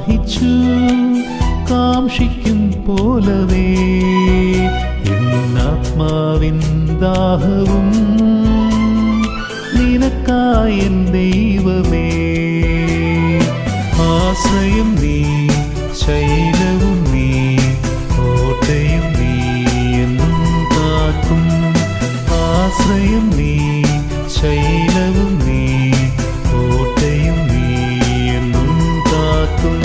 ദാഹിച്ചു കാംക്ഷിക്കും പോലവേ എന്നാത്മാവിൻ ദാഹവും നിനക്കായൻ ദൈവമേ. ആശ്രയം നീ, ശൈലവും നീ, കോട്ടയും നീ എന്നും കാക്കും. ആശ്രയം നീ, ശൈലവും നീ, കോട്ടയും നീ എന്നും കാക്കും.